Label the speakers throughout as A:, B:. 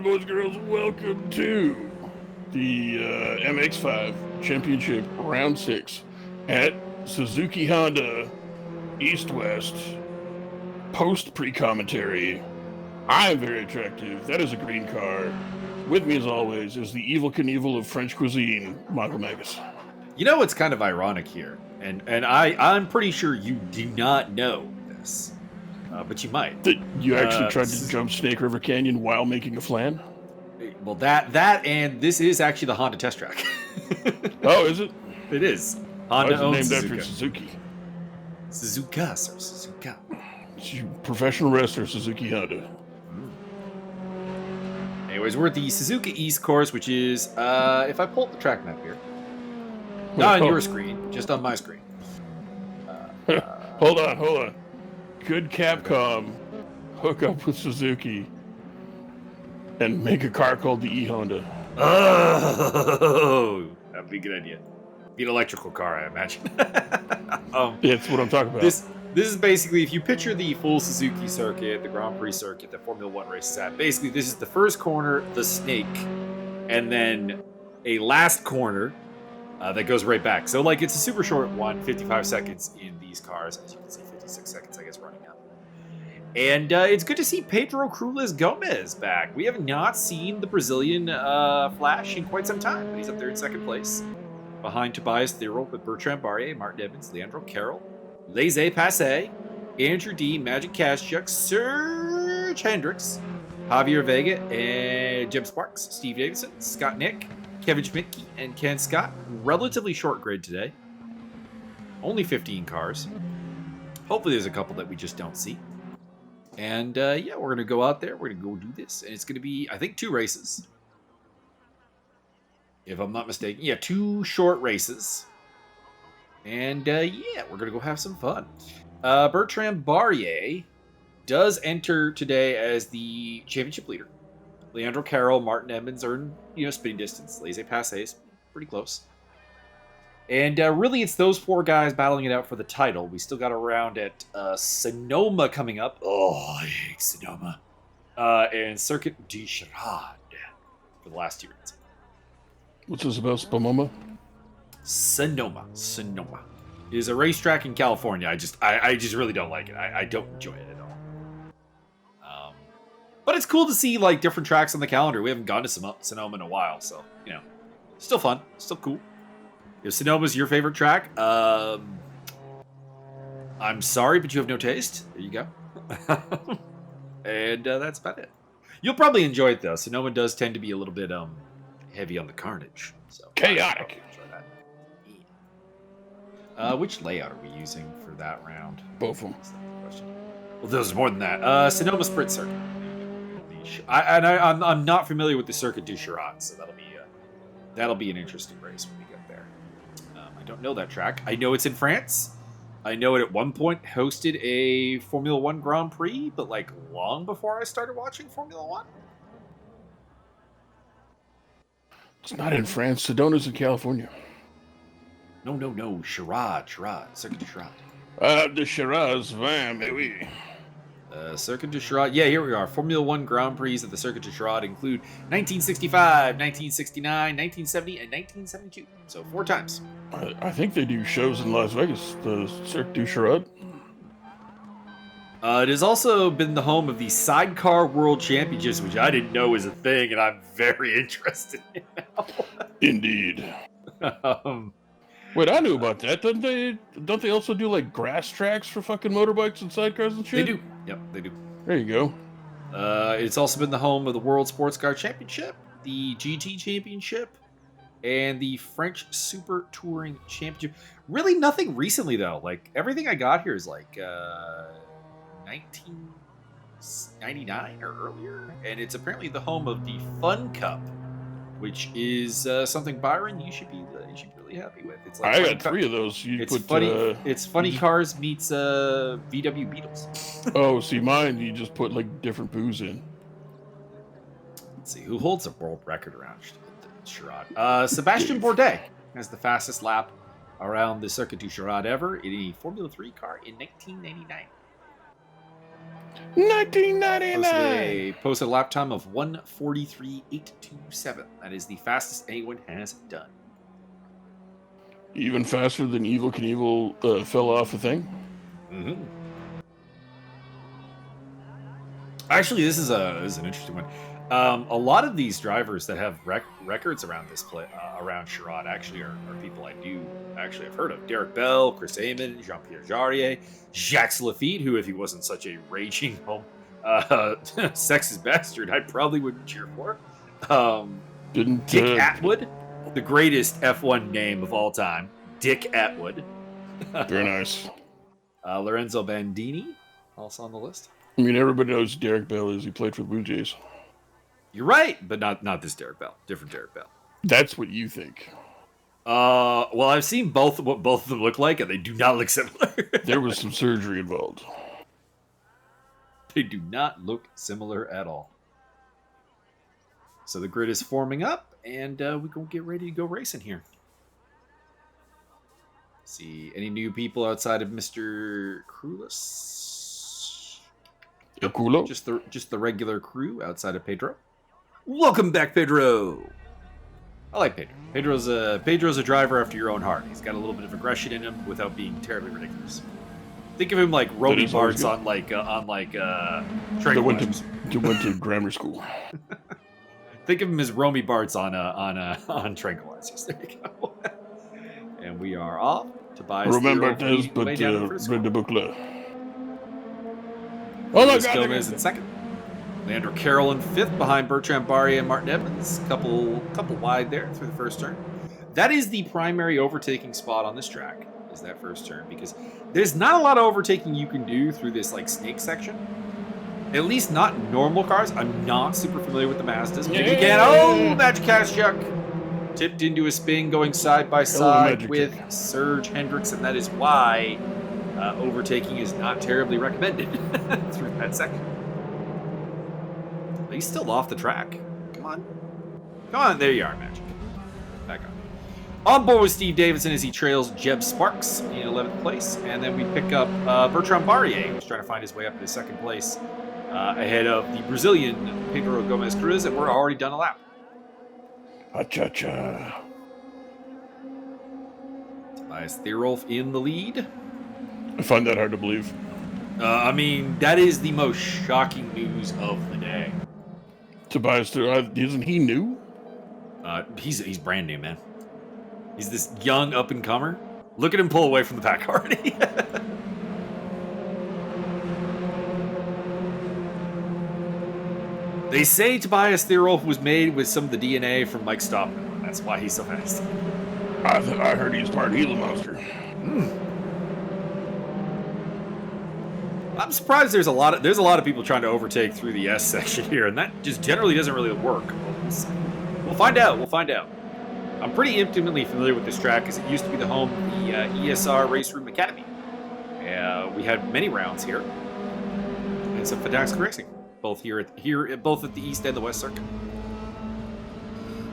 A: gentlemen, boys and girls, welcome to the MX5 Championship Round 6 at Suzuki Honda East-West post-pre-commentary. I am very attractive. That is a green car. With me, as always, is the evil Knievel of French cuisine, Michael Magus.
B: You know what's kind of ironic here, and I'm pretty sure you do not know this, but you might.
A: That you actually tried to jump Snake River Canyon while making a flan?
B: Well, that and this is actually the Honda test track.
A: Oh, is it?
B: It is. Honda owns
A: named
B: Suzuka.
A: after Suzuki.
B: Suzuka, sir. Suzuka.
A: Professional wrestler, Suzuki Honda.
B: Anyways, we're at the Suzuka East course, which is, if I pull up the track map here. Not on your screen, just on my screen.
A: Hold on. Could Capcom hook up with Suzuki and make a car called the E-Honda?
B: Oh, that'd be a good idea. Be an electrical car, I imagine.
A: That's what I'm talking about.
B: This is basically, if you picture the full Suzuki circuit, the Grand Prix circuit that Formula 1 races at, basically this is the first corner, the snake, and then a last corner that goes right back. So, like, it's a super short one, 55 seconds in these cars. As you can see, 56 seconds, I guess, running up. And it's good to see Pedro Cruz Gomez back. We have not seen the Brazilian Flash in quite some time, but he's up there in second place. Behind Tobias Thierol with Bertrand Barrier, Martin Evans, Leandro Carroll, Laissez Passer, Andrew D, Magic Kashchuk, Serge Hendricks, Javier Vega, and Jim Sparks, Steve Davidson, Scott Nick, Kevin Schmidtke, and Ken Scott. Relatively short grid today. Only 15 cars. Hopefully there's a couple that we just don't see. And yeah, we're going to go out there. We're going to go do this. And it's going to be, I think, 2 races. If I'm not mistaken. Yeah, 2 short races. And yeah, we're going to go have some fun. Bertrand Barrier does enter today as the championship leader. Leandro Carroll, Martin Evans are in, spinning distance. Laissez Passer is pretty close. And really, it's those 4 guys battling it out for the title. We still got a round at Sonoma coming up. Oh, I hate Sonoma. And Circuit de Charade for the last 2 rounds.
A: What's this about, Spamoma?
B: Sonoma is a racetrack in California. I just really don't like it. I don't enjoy it at all. But it's cool to see like different tracks on the calendar. We haven't gone to Sonoma in a while, so still fun, still cool. If Sonoma's your favorite track, I'm sorry, but you have no taste. There you go. And that's about it. You'll probably enjoy it though. Sonoma does tend to be a little bit heavy on the carnage, so
A: chaotic.
B: Which layout are we using for that round?
A: Both of them.
B: Well, there's more than that. Sonoma Sprint circuit. I'm not familiar with the Circuit de Charade, so that'll be an interesting race when we get there. I don't know that track. I know it's in France. I know it at one point hosted a Formula 1 Grand Prix, but like long before I started watching Formula 1.
A: It's not in France. Sedona's in California.
B: No. Charade. Circuit de Charade.
A: De Charades, mais oui.
B: Circuit de Charade. Yeah, here we are. Formula 1 Grand Prix at the Circuit de Charade include 1965, 1969, 1970, and 1972. So 4 times.
A: I think they do shows in Las Vegas, the Circuit de Charade.
B: It has also been the home of the Sidecar World Championships, which I didn't know was a thing, and I'm very interested in now.
A: Indeed. Wait, I knew about that. Don't they also do like grass tracks for fucking motorbikes and sidecars and shit?
B: They do. Yep, they do.
A: There you go.
B: It's also been the home of the World Sports Car Championship, the GT Championship, and the French Super Touring Championship. Really nothing recently though. Like everything I got here is like 1999 or earlier, and it's apparently the home of the Fun Cup, which is something, Byron, you should be really happy with. It's like
A: I got 3 of those.
B: It's funny cars meets VW Beetles.
A: Oh, see, mine you just put like different booze in.
B: Let's see who holds a world record around Charade. Sebastian Bourdais has the fastest lap around the Circuit du Charade ever in a Formula 3 car in 1999.
A: 1999.
B: Posted a lap time of 1:43.827. That is the fastest anyone has done.
A: Even faster than Evil Knievel fell off a thing.
B: Mm-hmm. Actually, this is an interesting one. A lot of these drivers that have records around this around Charade actually are people I do actually have heard of. Derek Bell, Chris Amon, Jean-Pierre Jarier, Jacques Lafitte, who if he wasn't such a raging sexist bastard, I probably wouldn't cheer for. Dick Atwood, the greatest F1 name of all time. Dick Atwood.
A: Very nice.
B: Lorenzo Bandini, also on the list.
A: I mean, everybody knows Derek Bell is. He played for the Blue Jays.
B: You're right, but not this Derek Bell. Different Derek Bell.
A: That's what you think.
B: Well, I've seen what both of them look like, and they do not look similar.
A: There was some surgery involved.
B: They do not look similar at all. So the grid is forming up, and we're going to get ready to go racing here. See, any new people outside of Mr. Crewless?
A: Culo?
B: Just the regular crew outside of Pedro. Welcome back, Pedro. I like Pedro. Pedro's a driver after your own heart. He's got a little bit of aggression in him without being terribly ridiculous. Think of him like Roby Bart's on Tranquilizers.
A: Went to grammar school.
B: Think of him as Romy Bart's on Tranquilizers. There you go. And we are off. Tobias
A: Remember this, but read the booklet. Oh my God!
B: Gomez in second. Leandro Carroll in fifth, behind Bertrand Barrier and Martin Evans. Couple wide there through the first turn. That is the primary overtaking spot on this track. Is that first turn, because there's not a lot of overtaking you can do through this like snake section. At least not normal cars. I'm not super familiar with the Mazdas. Magic Kashuk tipped into a spin, going side by side with Serge Hendricks, and that is why overtaking is not terribly recommended through that section. He's still off the track. Come on, there you are, Magic. Back on. On board with Steve Davidson as he trails Jeb Sparks in 11th place. And then we pick up Bertrand Barrier, who's trying to find his way up to second place ahead of the Brazilian Pedro Gomez Cruz, and we're already done a lap.
A: Cha-cha.
B: Tobias Thierolf in the lead.
A: I find that hard to believe.
B: I mean, that is the most shocking news of the day.
A: Tobias Thierolf, isn't he new?
B: He's brand new, man. He's this young up-and-comer. Look at him pull away from the pack already. They say Tobias Thierolf was made with some of the DNA from Mike Stockman. That's why he's so fast.
A: I heard he's part Gila Monster.
B: I'm surprised there's a lot of people trying to overtake through the S section here, and that just generally doesn't really work. We'll find out. I'm pretty intimately familiar with this track because it used to be the home of the ESR RaceRoom Academy. We had many rounds here, and some fantastic racing, both at the East and the West Circuit.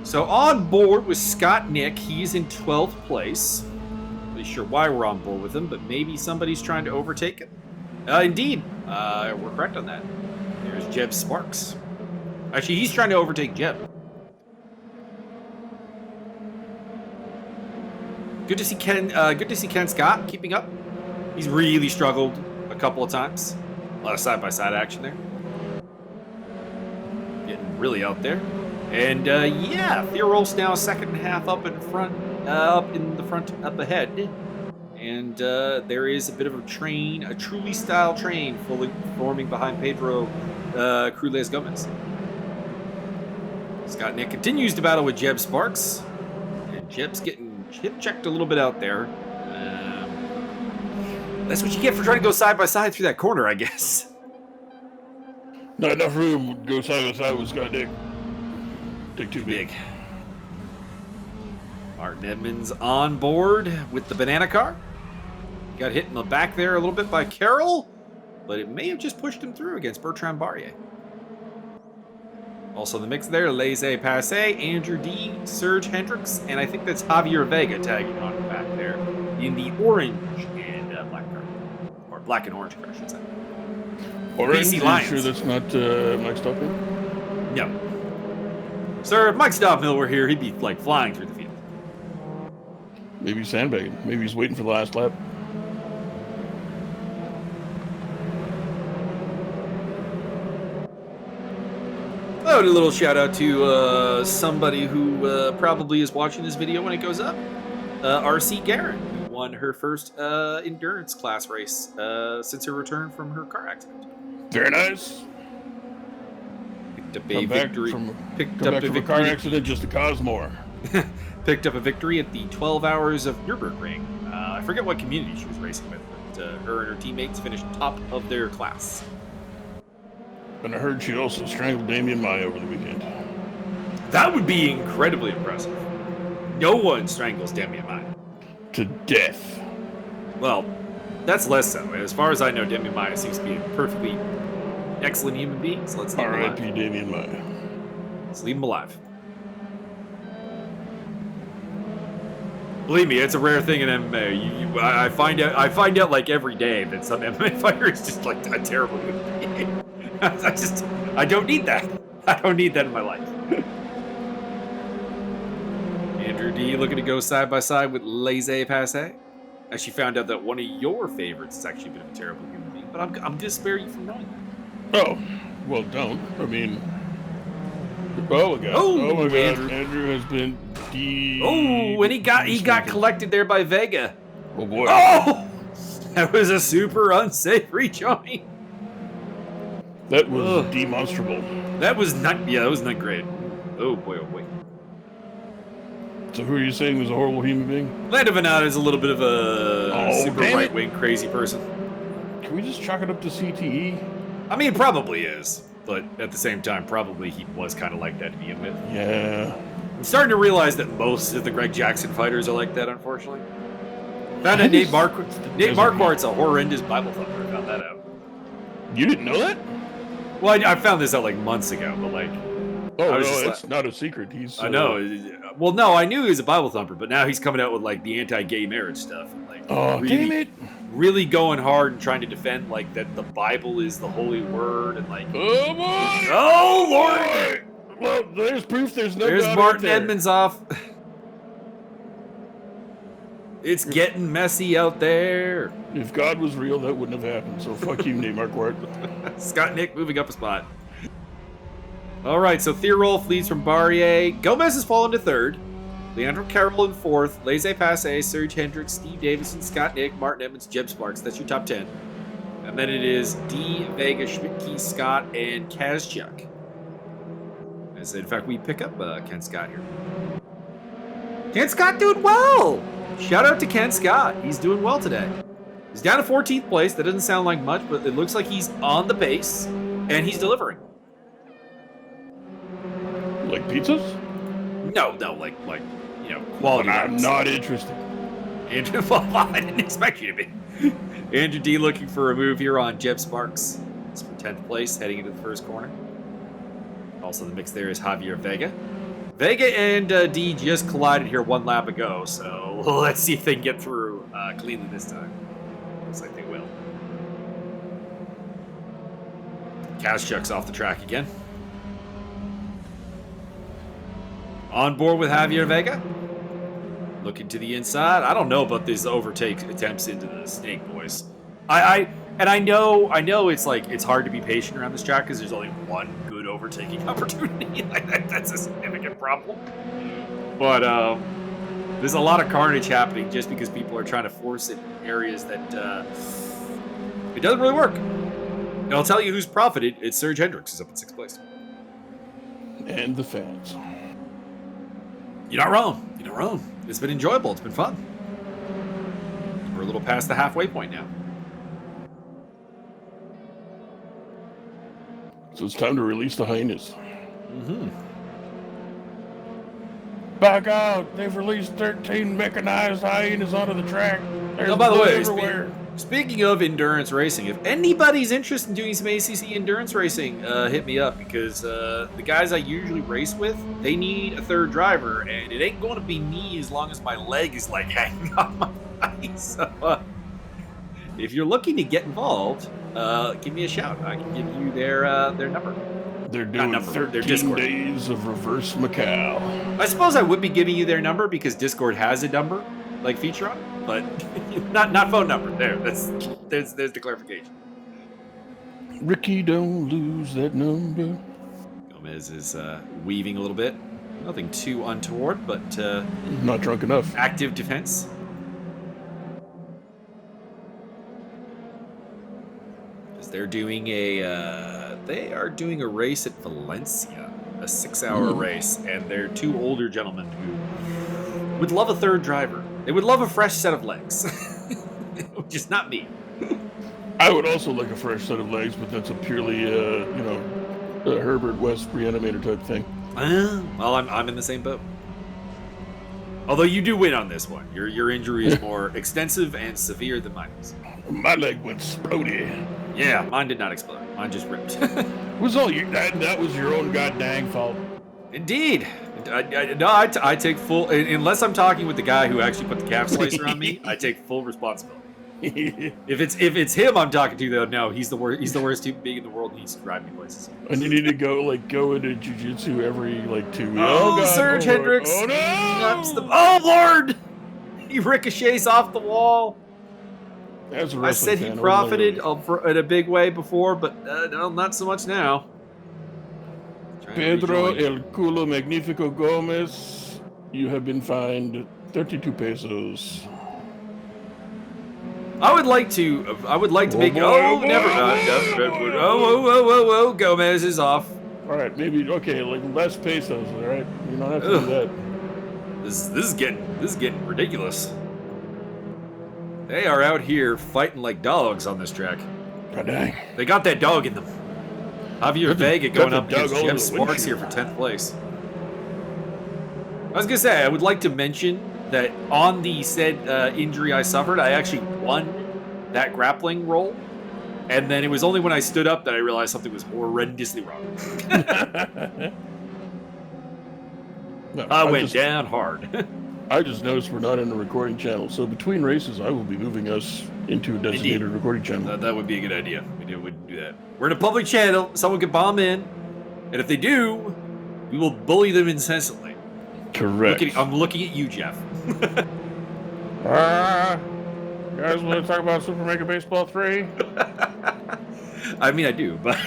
B: So on board with Scott Nick, he's in 12th place. Not really sure why we're on board with him, but maybe somebody's trying to overtake it. Indeed, we're correct on that. There's Jeb Sparks. Actually, he's trying to overtake Jeb. Good to see Ken Scott keeping up. He's really struggled a couple of times. A lot of side-by-side action there. Getting really out there. And Thierolf's now second and a half up in front, up ahead. And there is a bit of a truly style train forming behind Pedro Cruz Gomez. Scott Nick continues to battle with Jeb Sparks. And Jeb's getting hip-checked a little bit out there. That's what you get for trying to go side by side through that corner, I guess.
A: Not enough room to go side by side with Scott Nick. Take too big.
B: Martin Edmonds on board with the banana car. Got hit in the back there a little bit by Carroll, but it may have just pushed him through against Bertrand Barrier. Also in the mix there, Laissez Passer, Andrew D, Serge Hendricks, and I think that's Javier Vega tagging on the back there in the orange and black car. Or black and orange car, I should say.
A: Orange,
B: BC
A: you
B: Lions.
A: sure that's not Mike Stockman?
B: No. Sir, if Mike Stockmill were here, he'd be like flying through the field.
A: Maybe he's sandbagging. Maybe he's waiting for the last lap.
B: Oh, and a little shout out to somebody who probably is watching this video when it goes up. RC Garen, who won her first endurance class race since her return from her car accident.
A: Very nice.
B: Picked up a
A: Come back
B: victory.
A: from
B: Picked
A: come
B: up
A: back
B: a
A: from a car
B: victory.
A: accident just to cause more.
B: Picked up a victory at the 12 Hours of Nürburgring. I forget what community she was racing with, but her and her teammates finished top of their class.
A: And I heard she also strangled Damian Maya over the weekend.
B: That would be incredibly impressive. No one strangles Demi Maya.
A: To death.
B: Well, that's less so. As far as I know, Demi Maya seems to be a perfectly excellent human being, so let's leave him alive.
A: R.I.P. Damian Maya.
B: Let's leave him alive. Believe me, it's a rare thing in MMA. I find out like every day that some MMA fighter is just like a terrible human being. I don't need that. I don't need that in my life. Andrew D looking to go side by side with Laissez Passer. As she found out that one of your favorites has actually been a terrible human being, but I'm gonna spare you from knowing that.
A: Oh, well, don't. I mean, oh my god!
B: Oh,
A: Oh my god!
B: Andrew.
A: Andrew has been
B: Oh, and he got collected there by Vega.
A: Oh boy!
B: Oh, that was a super unsavory joint.
A: That was
B: Ugh.
A: demonstrable.
B: That was not great. Oh boy, oh boy.
A: So who are you saying was a horrible human being?
B: Lando Venata is a little bit of a
A: Oh,
B: super
A: damn it.
B: right-wing crazy person.
A: Can we just chalk it up to CTE?
B: I mean, probably is, but at the same time, probably he was kind of like that to begin with.
A: Yeah.
B: I'm starting to realize that most of the Greg Jackson fighters are like that, unfortunately. Found out Nate Marquardt's a horrendous Bible thumper. I found that out.
A: You didn't know that?
B: Well, I found this out like months ago, but like,
A: Oh
B: I was
A: no,
B: just
A: it's not a secret. He's.
B: I know. Well, no, I knew he was a Bible thumper, but now he's coming out with like the anti-gay marriage stuff, and like,
A: Oh
B: really,
A: damn it!
B: really going hard and trying to defend like that the Bible is the holy word, and like,
A: Oh boy!
B: oh Lord!
A: Well, there's proof. There's no.
B: There's
A: God
B: Martin
A: out there.
B: Edmonds off. It's getting messy out there.
A: If God was real, that wouldn't have happened. So fuck you, Nate Marquardt.
B: Scott Nick moving up a spot. All right, so Theorolf leads from Barrier. Gomez has fallen to third. Leandro Carroll in fourth. Laissez Passer, Serge Hendricks, Steve Davison, Scott Nick, Martin Edmonds, Jeb Sparks. That's your top 10. And then it is D, Vega, Schmidtke, Scott, and Kazchuk. As in fact, we pick up Ken Scott here. Ken Scott doing well. Shout out to Ken Scott. He's doing well today. He's down to 14th place. That doesn't sound like much, but it looks like he's on the pace, and he's delivering.
A: Like pizzas?
B: No, like quality.
A: I'm
B: items.
A: not interested.
B: Andrew, well, I didn't expect you to be. Andrew D looking for a move here on Jeb Sparks. It's for 10th place, heading into the first corner. Also in the mix there is Javier Vega. Vega and D just collided here one lap ago, so let's see if they can get through cleanly this time. Looks like they will. Kazchuk's off the track again. On board with Javier Vega. Looking to the inside. I don't know about these overtake attempts into the snake, boys. I know it's like it's hard to be patient around this track because there's only one good overtaking opportunity. Like that's a significant problem. But there's a lot of carnage happening just because people are trying to force it in areas that it doesn't really work. And I'll tell you who's profited. It's Serge Hendricks, who's up in 6th place.
A: And the fans.
B: You're not wrong. You're not wrong. It's been enjoyable. It's been fun. We're a little past the halfway point now.
A: So it's time to release the hyenas.
B: Mm-hmm.
A: Back out! They've released 13 mechanized hyenas onto the track. There's
B: Oh, by the
A: blood
B: way,
A: everywhere.
B: speaking of endurance racing, if anybody's interested in doing some ACC endurance racing, hit me up because the guys I usually race with, they need a third driver, and it ain't going to be me as long as my leg is like hanging off my body. So if you're looking to get involved, give me a shout. I can give you their number.
A: They're doing
B: their
A: 13
B: Discord.
A: days of reverse Macau.
B: I suppose I would be giving you their number because Discord has a number like feature on it, but not phone number. There's the clarification.
A: Ricky, don't lose that number.
B: Gomez is weaving a little bit. Nothing too untoward, but
A: Not drunk enough.
B: active defense. Because they are doing a race at Valencia, a 6-hour race, and they're two older gentlemen who would love a third driver. They would love a fresh set of legs, which is not me.
A: I would also like a fresh set of legs, but that's a purely, a Herbert West reanimator type thing.
B: Well, I'm in the same boat. Although you do win on this one. Your injury is more extensive and severe than mine is.
A: My leg went splody.
B: Yeah, mine did not explode. Mine just ripped.
A: It was all you. That was your own goddamn fault.
B: Indeed. I take full. Unless I'm talking with the guy who actually put the calf slicer on me, I take full responsibility. If it's him I'm talking to, though, no, he's the worst. He's the worst human being in the world. And he's driving me places.
A: And you need to go into jiu-jitsu every 2 weeks.
B: Oh,
A: God,
B: Serge Hendricks!
A: Oh no!
B: Oh Lord! He ricochets off the wall.
A: As a
B: I
A: wrestling
B: said he
A: fan,
B: profited in a big way before, but no, not so much now.
A: Pedro El Culo Magnifico Gomez, you have been fined 32 pesos.
B: I would like to make. Whoa! Gomez is off.
A: All right, maybe less pesos. All right, you don't have to do that.
B: This is getting ridiculous. They are out here fighting like dogs on this track.
A: God dang.
B: They got that dog in them. Javier Vega going up against
A: all
B: Jeff
A: over the
B: Sparks here for 10th place. I was gonna say I would like to mention that on the said injury I suffered, I actually won that grappling roll. And then it was only when I stood up that I realized something was horrendously wrong.
A: No,
B: I went down hard.
A: I just noticed we're not in the recording channel, so between races, I will be moving us into a designated recording channel.
B: That would be a good idea. We wouldn't do that. We're in a public channel. Someone could bomb in, and if they do, we will bully them incessantly.
A: Correct.
B: I'm looking at you, Jeff.
A: You guys want to talk about Super Mega Baseball 3?
B: I mean, I do, but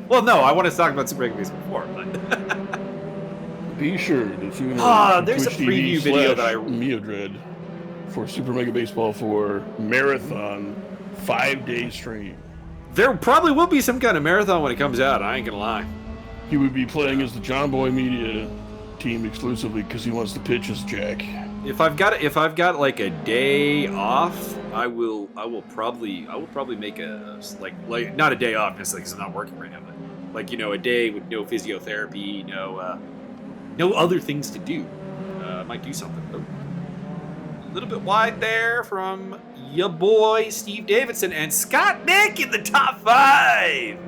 B: well, no, I want to talk about Super Mega Baseball 4, but.
A: Be sure to tune in
B: there's a preview video that I
A: Meodred for Super Mega Baseball 4 Marathon 5-day stream.
B: There probably will be some kind of marathon when it comes out. I ain't gonna lie.
A: He would be playing as the John Boy Media team exclusively because he wants to pitch as Jack.
B: If I've got like a day off, I will probably make a like not a day off necessarily because I'm not working right now, but a day with no physiotherapy, no other things to do. I might do something. A little bit wide there from your boy Steve Davidson and Scott Nick in the top 5.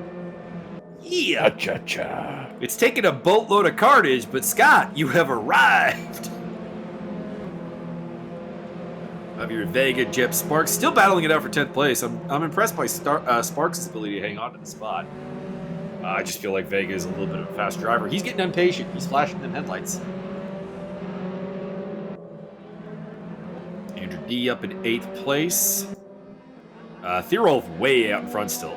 B: Yeah.
A: Cha-cha.
B: It's taken a boatload of cartage, but Scott, you have arrived. Javier Vega, Jeff Sparks, still battling it out for 10th place. I'm impressed by Sparks' ability to hang on to the spot. I just feel like Vega is a little bit of a fast driver. He's getting impatient. He's flashing them headlights. Andrew D up in 8th place. Thirolf way out in front still.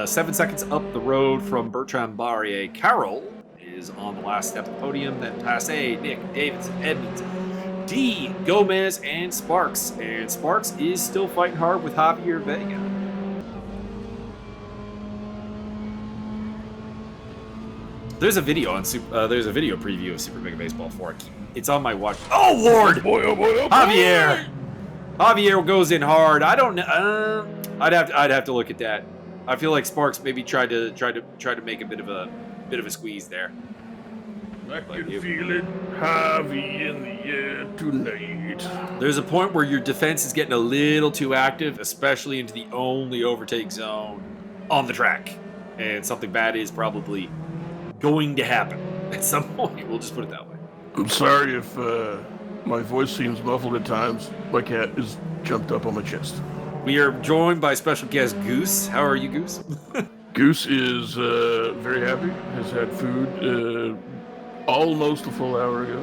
B: 7 seconds up the road from Bertrand Barrier. Carroll is on the last step of the podium. Then Passe, Nick, Davidson, Edmonds, D, Gomez, and Sparks. And Sparks is still fighting hard with Javier Vega. There's a video preview of Super Mega Baseball 4. It's on my watch. Oh Lord!
A: Oh boy, oh boy, oh boy.
B: Javier goes in hard. I don't know. I'd have to look at that. I feel like Sparks maybe tried to make a bit of a squeeze there.
A: I can feel it, Javi in the air tonight.
B: There's a point where your defense is getting a little too active, especially into the only overtake zone on the track, and something bad is probably going to happen at some point. We'll just put it that way.
A: I'm sorry if my voice seems muffled at times. My cat is jumped up on my chest.
B: We are joined by special guest Goose. How are you, Goose?
A: Goose is very happy. Has had food almost a full hour ago.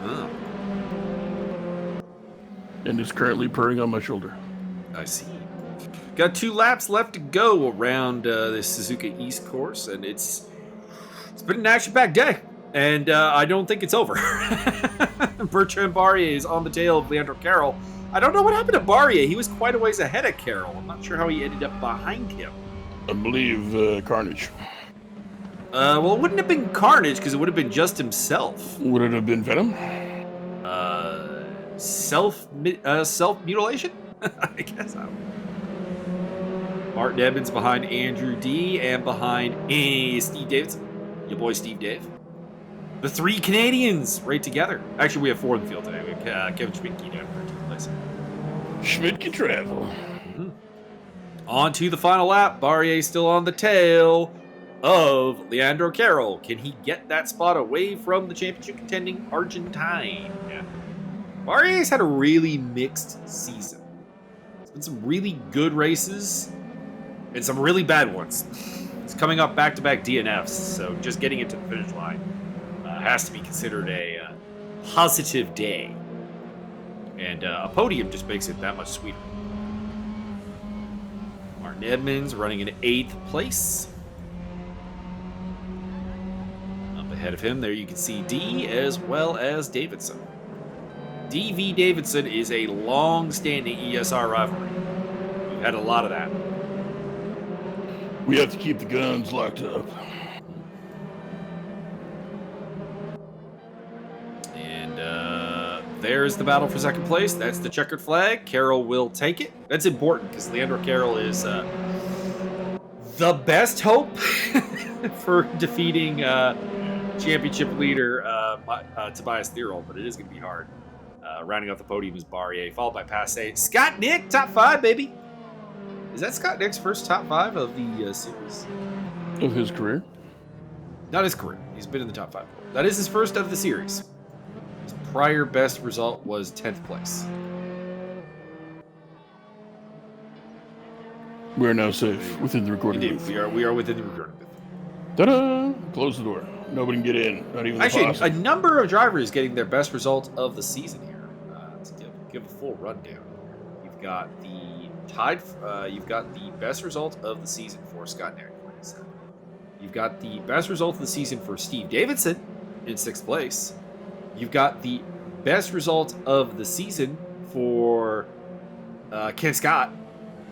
B: Oh,
A: And is currently purring on my shoulder.
B: I see. Got 2 laps left to go around the Suzuka East course, and it's been an action-packed day. And I don't think it's over. Bertrand Barrier is on the tail of Leandro Carroll. I don't know what happened to Barrier. He was quite a ways ahead of Carroll. I'm not sure how he ended up behind him.
A: I believe Carnage.
B: Well, it wouldn't have been Carnage because it would have been just himself.
A: Would it have been Venom?
B: Self-mutilation? I guess. I don't know. Martin Edmonds behind Andrew D. and behind Steve Davidson. Your boy Steve Dave. The 3 Canadians right together. Actually, we have 4 in the field today. We have Kevin Schmidtke down in 13th place.
A: Schmidt can travel.
B: Mm-hmm. On to the final lap. Barrier still on the tail of Leandro Carroll. Can he get that spot away from the championship contending Argentine? Yeah. Barrier's had a really mixed season. It's been some really good races and some really bad ones. It's coming up back-to-back DNFs, so just getting it to the finish line has to be considered a positive day. And a podium just makes it that much sweeter. Martin Edmonds running in 8th place. Up ahead of him, there you can see D as well as Davidson. DV Davidson is a long-standing ESR rivalry. We've had a lot of that.
A: We have to keep the guns locked up.
B: And there's the battle for second place. That's the checkered flag. Carroll will take it. That's important because Leandro Carroll is the best hope for defeating championship leader Tobias Thierol, but it is going to be hard. Rounding out the podium is Barrier, followed by Passé. Scott Nick, top 5, baby. Is that Scott Nick's first top 5 of the series?
A: Of his career?
B: Not his career. He's been in the top 5 before. That is his first of the series. His prior best result was 10th place.
A: We are now safe within the recording booth.
B: We are within the recording booth.
A: Ta-da! Close the door. Nobody can get in. Not even
B: Actually,
A: the
B: a number of drivers getting their best result of the season here. To give a full rundown, you've got the best result of the season for Scott Nick. You've got the best result of the season for Steve Davidson in 6th place. You've got the best result of the season for Ken Scott,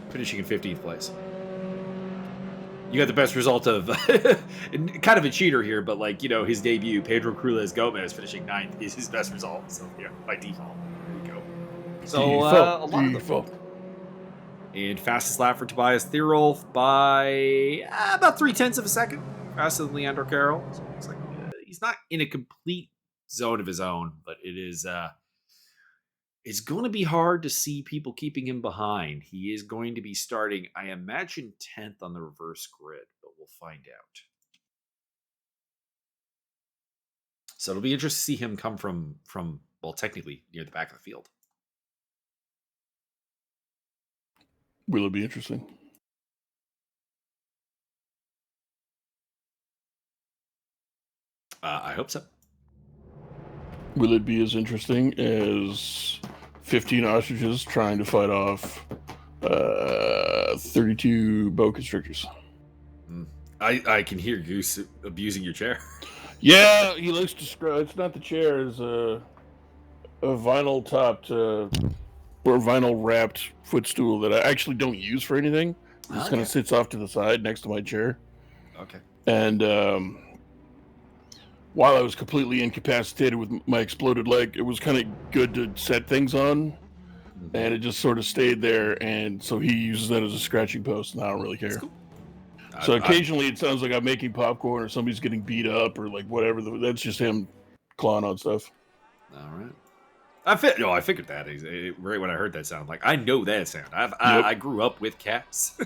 B: finishing in 15th place. You got the best result of kind of a cheater here, but his debut, Pedro Cruz Gomez, finishing 9th is his best result. So yeah, by default, there we go. So a lot of them. And fastest lap for Tobias Thierol by about 0.3 of a second, faster than Leandro Carroll. So it looks like he's not in a complete zone of his own, but it is. It's going to be hard to see people keeping him behind. He is going to be starting, I imagine, 10th on the reverse grid, but we'll find out. So it'll be interesting to see him come from well, technically near the back of the field.
A: Will it be interesting?
B: I hope so.
A: Will it be as interesting as 15 ostriches trying to fight off 32 boa constrictors?
B: I can hear Goose abusing your chair.
A: Yeah, he likes to scrub. It's not the chair. It's a vinyl topped or vinyl wrapped footstool that I actually don't use for anything. It just kind of sits off to the side next to my chair.
B: Okay.
A: And while I was completely incapacitated with my exploded leg, it was kind of good to set things on. And it just sort of stayed there. And so he uses that as a scratching post, and I don't really care.
B: Cool.
A: So occasionally it sounds like I'm making popcorn or somebody's getting beat up or like whatever. That's just him clawing on stuff.
B: All right. I figured that. Right when I heard that sound, like I know that sound. I grew up with cats.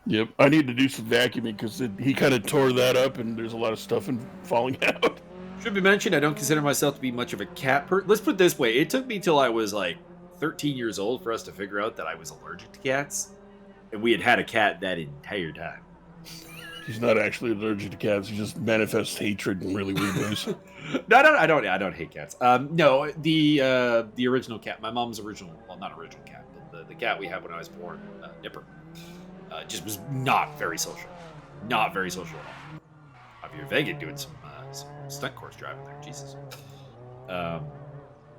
A: Yep. I need to do some vacuuming because he kind of tore that up and there's a lot of stuff falling out.
B: Should be mentioned, I don't consider myself to be much of a cat person. Let's put it this way. It took me till I was like 13 years old for us to figure out that I was allergic to cats, and we had had a cat that entire time.
A: He's not actually allergic to cats. He just manifests hatred in really weird ways.
B: No, I don't hate cats. No, the original cat, my mom's original, well, not original cat, but the cat we had when I was born, Nipper, just was not very social. Not very social at all. Javier Vega doing some stunt course driving there. Jesus.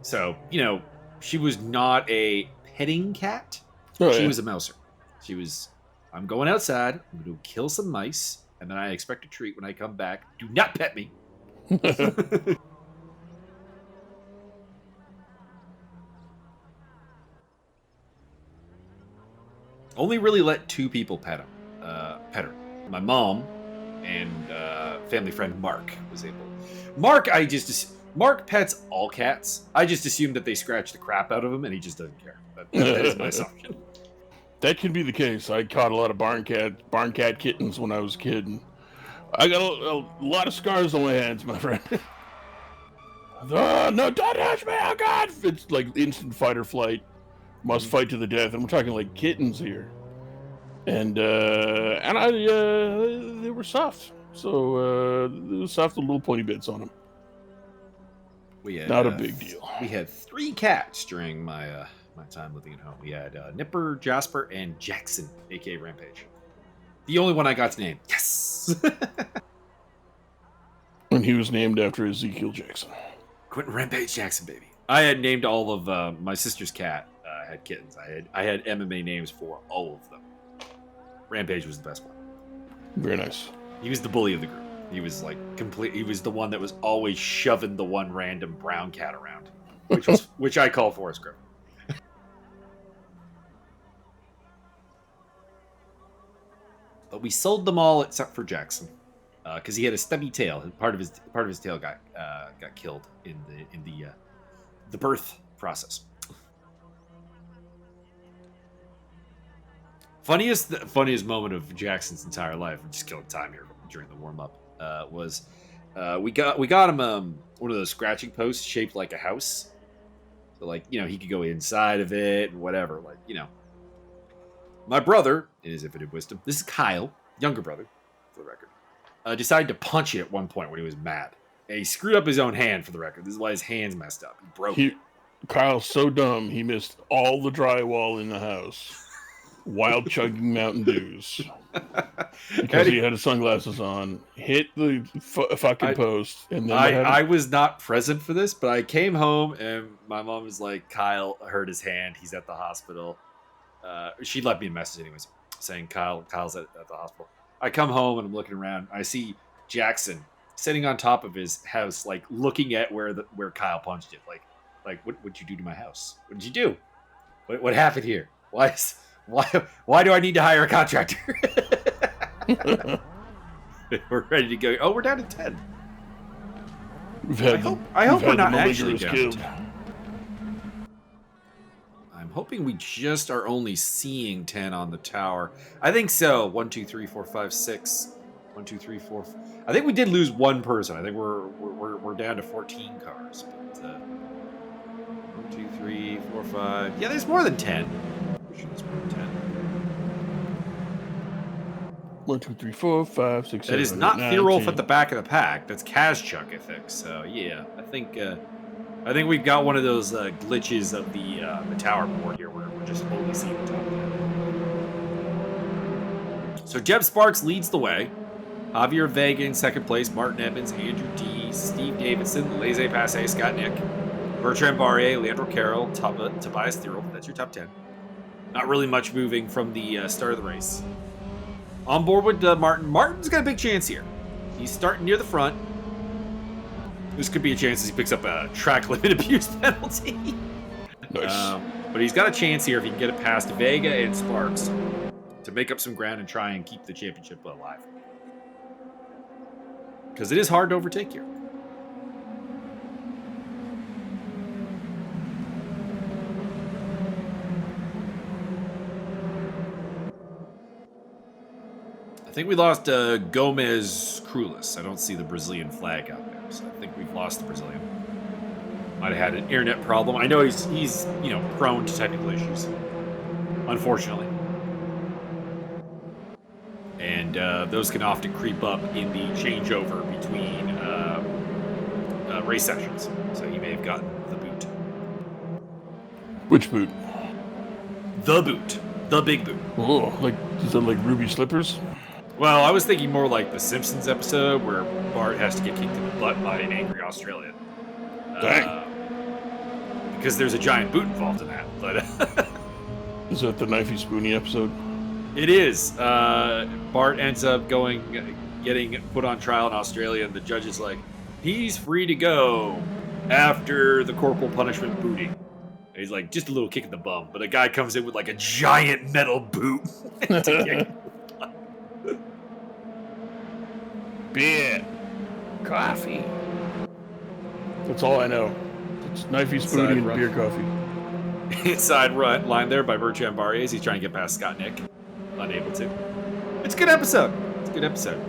B: So, you know, she was not a petting cat. She was a mouser. She was, I'm going outside, I'm going to kill some mice, and then I expect a treat when I come back. Do not pet me. Only really let two people pet her. My mom and family friend Mark was able. Mark pets all cats. I just assumed that they scratch the crap out of him, and he just doesn't care. That is my assumption.
A: That can be the case. I caught a lot of barn cat kittens when I was a kid. And I got a lot of scars on my hands, my friend. Oh, no, don't touch me! Oh God! It's like instant fight or flight. Must fight to the death. And we're talking like kittens here. And they were soft. So they were soft with little pointy bits on them. Not a big deal.
B: We had 3 cats during my my time living at home. We had Nipper, Jasper, and Jackson, aka Rampage. The only one I got to name. Yes!
A: And he was named after Ezekiel Jackson.
B: Quentin Rampage Jackson, baby. I had named all of my sister's cat had kittens. I had MMA names for all of them. Rampage was the best one.
A: Very nice.
B: He was the bully of the group. He was like he was the one that was always shoving the one random brown cat around, which I call Forrest Griffin. But we sold them all except for Jackson, because he had a stubby tail. Part of his tail got killed in the birth process. Funniest moment of Jackson's entire life, I'm just killing time here during the warm up, was we got him one of those scratching posts shaped like a house, so like, you know, he could go inside of it and whatever, like, you know. My brother, in his infinite wisdom, this is Kyle, younger brother, for the record, decided to punch it at one point when he was mad. And he screwed up his own hand, for the record. This is why his hand's messed up. He broke it.
A: Kyle's so dumb, he missed all the drywall in the house while chugging Mountain Dews. Because he had his sunglasses on, hit the fucking post, and then
B: I was not present for this, but I came home, and my mom was like, Kyle hurt his hand. He's at the hospital. She left me a message anyways, saying Kyle's at the hospital. I come home and I'm looking around. I see Jackson sitting on top of his house, like looking at where Kyle punched it. Like what'd you do to my house? What did you do? What happened here? Why do I need to hire a contractor? We're ready to go. Oh, we're down to 10. I hope we're not actually down to 10. I'm hoping we just are only seeing 10 on the tower. I think so. 1, 2, 3, 4, 5, 6. 1, 2, 3, 4. I think we did lose one person. I think we're down to 14 cars. But 1, 2, 3, 4, 5. Yeah, there's more than 10. I'm sure there's more than 10.
A: 1, 2, 3, 4, 5, 6, 7.
B: That is not Theorolf at the back of the pack. That's Kazchuk, I think. So yeah, I think we've got one of those glitches of the tower board here where we're just only seeing the top. So Jeb Sparks leads the way. Javier Vega in second place. Martin Evans, Andrew D, Steve Davidson, Laissez Passer, Scott Nick, Bertrand Barrier, Leandro Carroll, Tobias Theorolf. That's your top 10. Not really much moving from the start of the race. On board with Martin. Martin's got a big chance here. He's starting near the front. This could be a chance as he picks up a track limit abuse penalty.
A: Nice.
B: But he's got a chance here if he can get it past Vega and Sparks to make up some ground and try and keep the championship alive. Because it is hard to overtake here. I think we lost Gomez Crulis. I don't see the Brazilian flag out there, so I think we've lost the Brazilian. Might have had an internet problem. I know he's prone to technical issues, unfortunately. And those can often creep up in the changeover between race sessions. So he may have gotten the boot.
A: Which boot?
B: The boot. The big boot.
A: Oh, is that like Ruby Slippers?
B: Well, I was thinking more like the Simpsons episode where Bart has to get kicked in the butt by an angry Australian.
A: Dang.
B: Because there's a giant boot involved in that. But
A: Is that the Knifey Spoony episode?
B: it is. Bart ends up getting put on trial in Australia, and the judge is like, he's free to go after the corporal punishment booting. And he's like, just a little kick in the bum. But a guy comes in with like a giant metal boot.
A: Beer. Coffee. That's all I know. It's Knifey Spoony and beer coffee.
B: Inside line there by Bertrand Barrier as he's trying to get past Scott Nick. Unable to. It's a good episode. It's a good episode.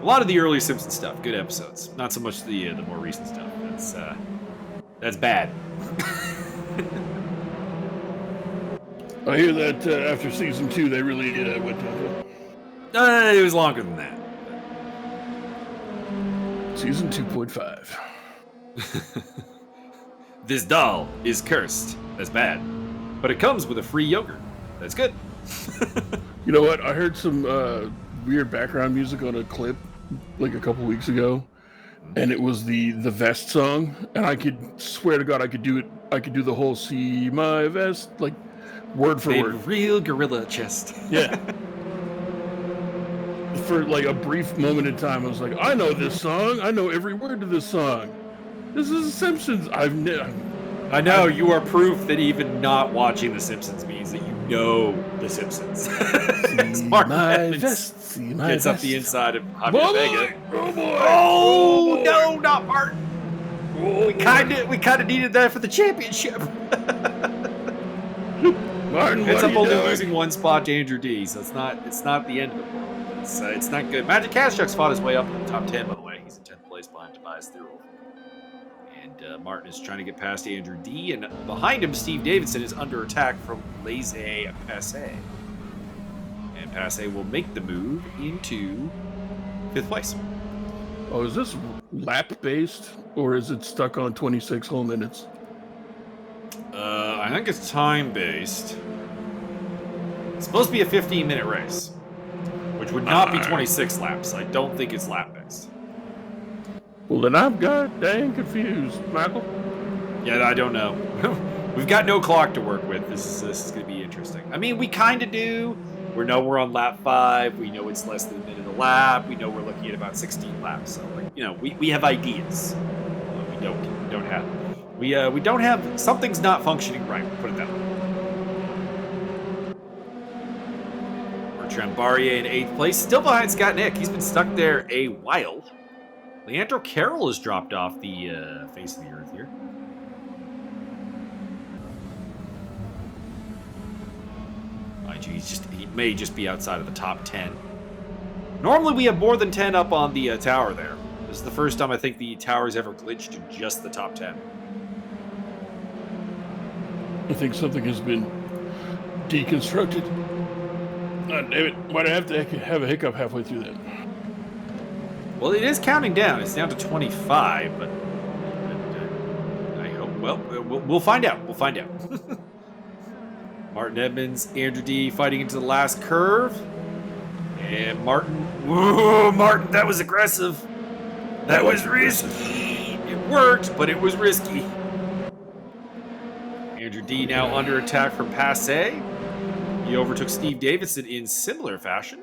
B: A lot of the early Simpsons stuff, good episodes. Not so much the more recent stuff. That's bad.
A: I hear that after season 2, they really went downhill.
B: No, it was longer than that.
A: Season 2.5.
B: This doll is cursed. That's bad. But it comes with a free yogurt. That's good.
A: You know what? I heard some weird background music on a clip like a couple weeks ago, and it was the vest song, and I could swear to God I could do it. I could do the whole "See My Vest" like word for word.
B: Real gorilla chest.
A: Yeah. For like a brief moment in time, I was like, I know this song. I know every word to this song. This is The Simpsons.
B: I know, you are proof that even not watching The Simpsons means that you know The Simpsons.
A: My vest, see my
B: gets
A: vest.
B: up the inside of Javier Vega.
A: Oh boy!
B: Oh no, not Martin. We kind of needed that for the championship.
A: Martin,
B: ends up
A: what are you
B: only
A: doing?
B: losing one spot to Andrew D, so it's not the end of the world. It's not good. Magic Kashuk's fought his way up in the top 10, by the way. He's in 10th place behind Tobias Thurl. And Martin is trying to get past Andrew D, and behind him, Steve Davidson is under attack from Laissez Passer. And Passer will make the move into 5th place.
A: Oh, is this lap based or is it stuck on 26 whole minutes?
B: I think it's time based. It's supposed to be a 15-minute race, which would not be 26 laps. I don't think it's lap based.
A: Well, then I'm dang confused, Michael.
B: Yeah, I don't know. We've got no clock to work with. This is going to be interesting. I mean, we kind of do. We know we're on lap 5. We know it's less than a minute a lap. We know we're looking at about 16 laps. So, we have ideas. We don't have. We don't have. Something's not functioning right. Put it that way. Bertrand Barrier in 8th place, still behind Scott Nick. He's been stuck there a while. Leandro Carroll has dropped off the face of the earth here. Mind you, he may just be outside of the top 10. Normally we have more than 10 up on the tower there. This is the first time I think the tower's ever glitched to just the top 10.
A: I think something has been deconstructed. God damn it. Why'd I have to have a hiccup halfway through that?
B: Well, it is counting down. It's down to 25, but I hope. Well, we'll find out. We'll find out. Martin Edmonds, Andrew D fighting into the last curve. And Martin. Whoa, Martin, that was aggressive. That was risky. It worked, but it was risky. Andrew D now under attack from Passer. He overtook Steve Davidson in similar fashion.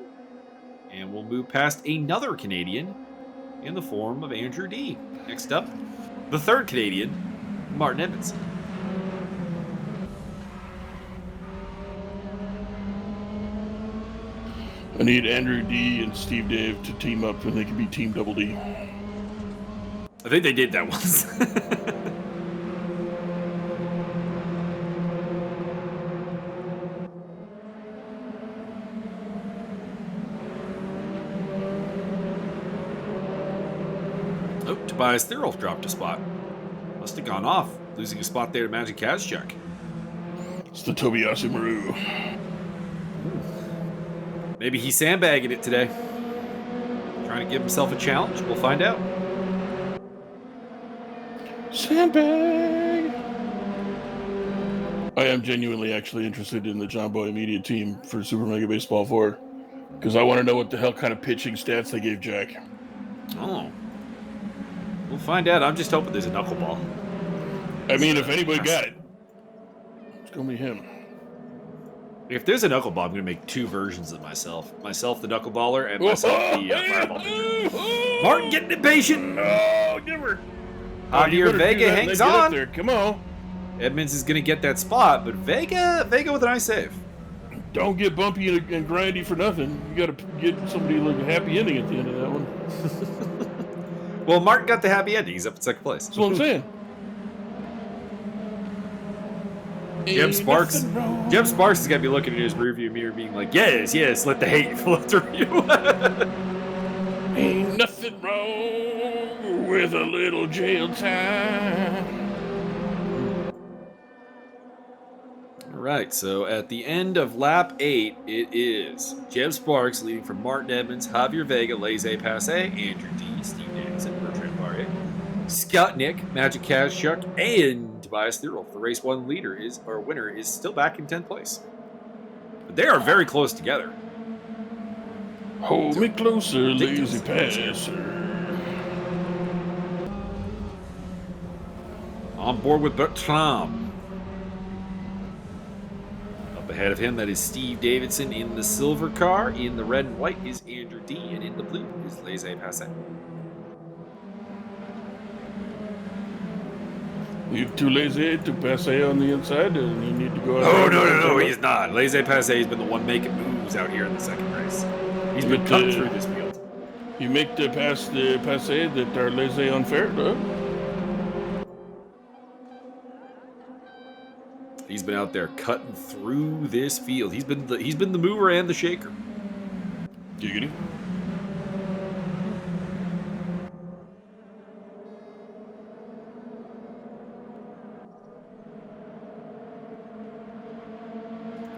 B: And we'll move past another Canadian in the form of Andrew D. Next up, the third Canadian, Martin Edmonds.
A: I need Andrew D and Steve Dave to team up and they can be Team Double D.
B: I think they did that once. Tobias Thurl dropped a spot. Must have gone off, losing a spot there to Magic Kazchuk.
A: It's the Tobiyasu Maru.
B: Maybe he's sandbagging it today. Trying to give himself a challenge. We'll find out.
A: Sandbag! I am genuinely actually interested in the John Boy Media team for Super Mega Baseball 4. Because I want to know what the hell kind of pitching stats they gave Jack.
B: Oh. We'll find out. I'm just hoping there's a knuckleball.
A: I mean, if anybody got it, it's going to be him.
B: If there's a knuckleball, I'm going to make two versions of myself. Myself, the knuckleballer, and myself, the fireball pitcher. Martin getting impatient.
A: No, give her.
B: Javier Vega hangs on.
A: There. Come on.
B: Edmonds is going to get that spot, but Vega with a nice save.
A: Don't get bumpy and grindy for nothing. You got to get somebody like a happy ending at the end of that one.
B: Well, Martin got the happy ending. He's up in second place.
A: That's what I'm saying.
B: Jeb Sparks is got to be looking in his rearview mirror being like, yes, let the hate flow through you.
A: Ain't nothing wrong with a little jail time.
B: All right, so at the end of lap 8, it is Jeb Sparks leading from Martin Edmonds, Javier Vega, Laissez Passer, Andrew D, Steve Davidson, Bertrand Barrier, Scott Nick, Magic Kazchuk, and Tobias Thurl. The race 1 winner is still back in 10th place. But they are very close together.
A: Hold me closer, lazy passer.
B: On board with Bertram. Up ahead of him, that is Steve Davidson in the silver car. In the red and white is Andrew D, and in the blue is Laissez Passer.
A: You're too lazy to pass on the inside, and you need to go out.
B: Oh, no, he's not. Laissez Passer has been the one making moves out here in the second race. He's been cutting through this field.
A: You make the passe that are laissez unfair, though.
B: He's been out there cutting through this field. He's been the mover and the shaker.
A: Giggity.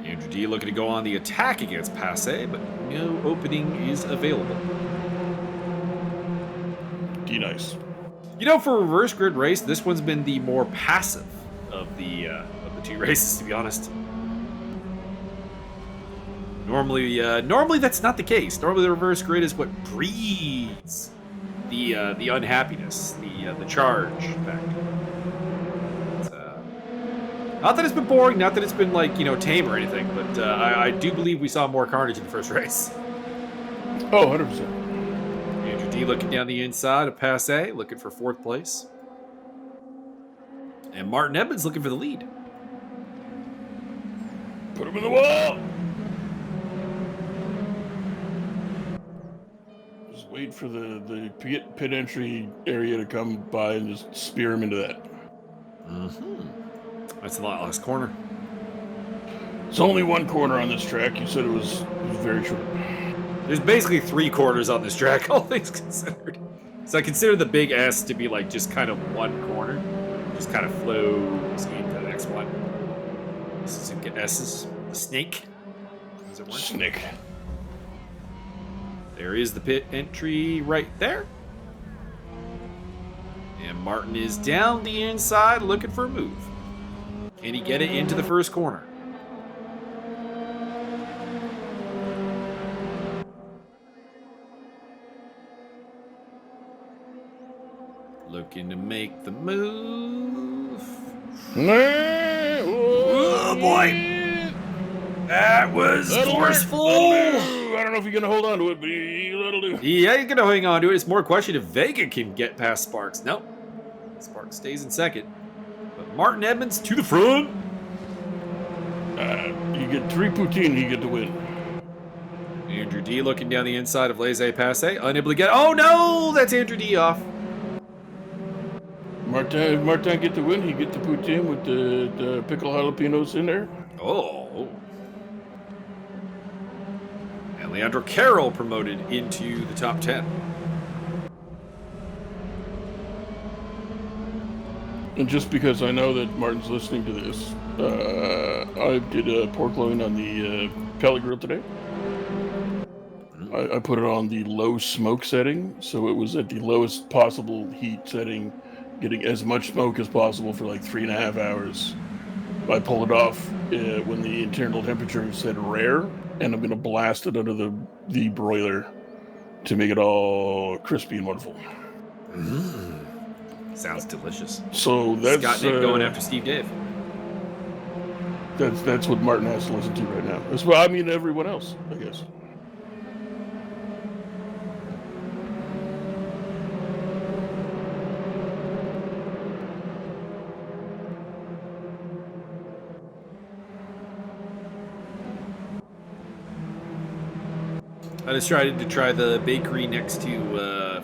B: Andrew D looking to go on the attack against Passer, but no opening is available.
A: D nice.
B: You know, for a reverse grid race, this one's been the more passive of the two races, to be honest. Normally that's not the case. Normally the reverse grid is what breeds the unhappiness, the charge factor. Not that it's been boring, not that it's been like, tame or anything, but I do believe we saw more carnage in the first race.
A: Oh, 100%.
B: Andrew D looking down the inside of Passer, looking for 4th place. And Martin Edmonds looking for the lead.
A: Put him in the wall! Just wait for the pit entry area to come by and just spear him into that.
B: Mm-hmm. That's the last corner.
A: It's only one corner on this track. You said it was very short.
B: There's basically 3 quarters on this track, all things considered. So I consider the big S to be like just kind of one corner. Just kind of flows into the next one. Suzuka S's. The snake. Is it one?
A: Snake.
B: There is the pit entry right there. And Martin is down the inside looking for a move. Can he get it into the first corner? Looking to make the move. Oh boy! That was forceful.
A: I don't know if you're gonna hold on to it, but that'll do.
B: Yeah, he's gonna hang on to it. It's more a question if Vega can get past Sparks. Nope. Sparks stays in second. But Martin Edmonds to the front.
A: You get 3 poutine, you get the win.
B: Andrew D looking down the inside of Laissez Passer, unable to get. Oh no! That's Andrew D off.
A: Martin get the win. He get the poutine with the pickle jalapenos in there.
B: Oh. And Leandro Carroll promoted into the top 10.
A: And just because I know that Martin's listening to this, I did a pork loin on the pellet grill today. I put it on the low smoke setting, so it was at the lowest possible heat setting, getting as much smoke as possible for like 3.5 hours. I pull it off when the internal temperature is set rare, and I'm going to blast it under the broiler to make it all crispy and wonderful.
B: Sounds delicious.
A: So that's
B: Scott Nick going after Steve Dave.
A: That's what Martin has to listen to right now. That's what I mean. Everyone else, I guess.
B: I just tried to try the bakery next to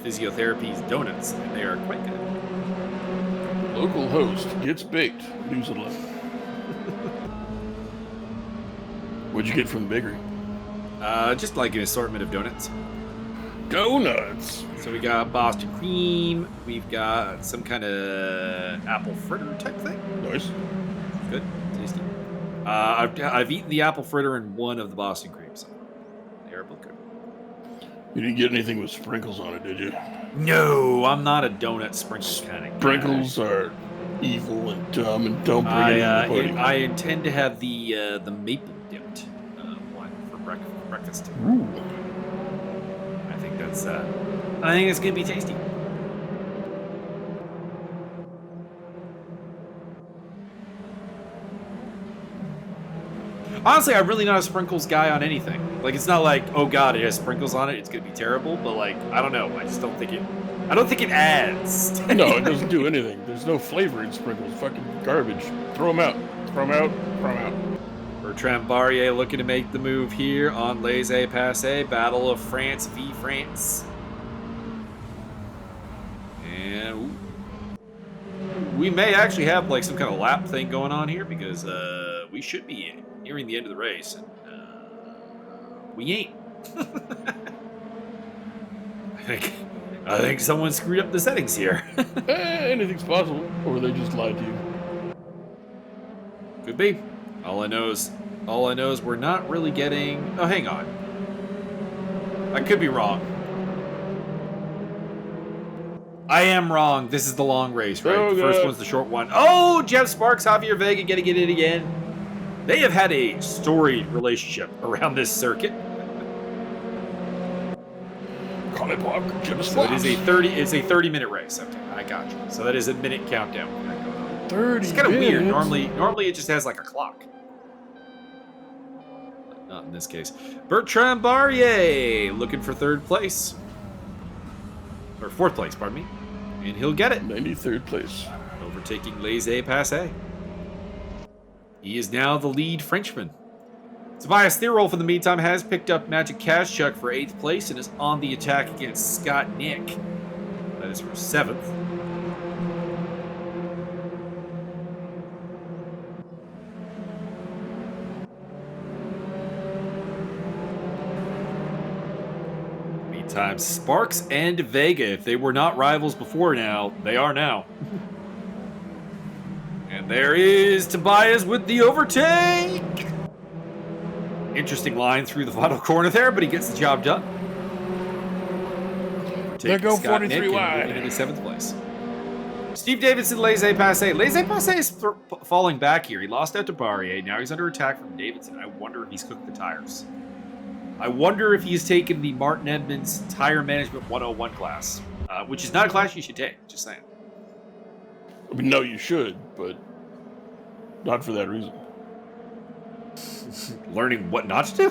B: Physiotherapy's donuts, and they are quite good.
A: Local host gets baked. News at 11. What'd you get from the bakery?
B: Just like an assortment of donuts.
A: Donuts.
B: So we got Boston cream. We've got some kind of apple fritter type thing.
A: Nice.
B: Good, tasty. I've eaten the apple fritter and one of the Boston creams. So they are both good.
A: You didn't get anything with sprinkles on it, did you?
B: No, I'm not a donut sprinkles kind of guy.
A: Sprinkles are evil and dumb, and don't bring it in the party.
B: I intend to have the maple dipped one for breakfast.
A: Ooh.
B: I think it's gonna be tasty. Honestly, I'm really not a sprinkles guy on anything. Like, it's not like, oh god, it has sprinkles on it, it's gonna be terrible. But like, I don't know. I just don't think it. I don't think it adds.
A: No, it doesn't do anything. There's no flavor in sprinkles. Fucking garbage. Throw them out. Throw them out. Throw them out.
B: Bertrand Barrier looking to make the move here on Laissez-Passer. Battle of France v France. And we may actually have like some kind of lap thing going on here because we should be nearing the end of the race, and we ain't. I think someone screwed up the settings here.
A: Anything's possible, or they just lied to you.
B: Could be. All I know is we're not really getting. Oh, hang on. I could be wrong. I am wrong. This is the long race, right?
A: Oh,
B: the first
A: God.
B: one's the short one. Oh, Jeff Sparks, Javier Vega getting it in again. They have had a storied relationship around this circuit.
A: Call it block.
B: So it is a 30-minute race. Okay, I got you. So that is a minute countdown.
A: 30
B: It's kind of weird.
A: minutes.
B: Normally it just has like a clock. But not in this case. Bertrand Barrier looking for third place. Or fourth place, pardon me. And he'll get it.
A: 93rd place.
B: Overtaking Laissez-Passer. He is now the lead Frenchman. Tobias Thirolf, in the meantime, has picked up Magic Kaszchuk for 8th place and is on the attack against Scott Nick. That is for 7th. Meantime, Sparks and Vega, if they were not rivals before now, they are now. And there is Tobias with the overtake! Interesting line through the final corner there, but he gets the job done.
A: There go
B: Scott
A: 43
B: Nick
A: wide.
B: into 7th place. Steve Davidson, Laissez-Passer. Laissez-Passer is falling back here. He lost out to Barrier. Now he's under attack from Davidson. I wonder if he's cooked the tires. I wonder if he's taken the Martin Edmonds Tire Management 101 class, which is not a class you should take, just saying.
A: I mean, no, you should, but not for that reason.
B: Learning what not to do?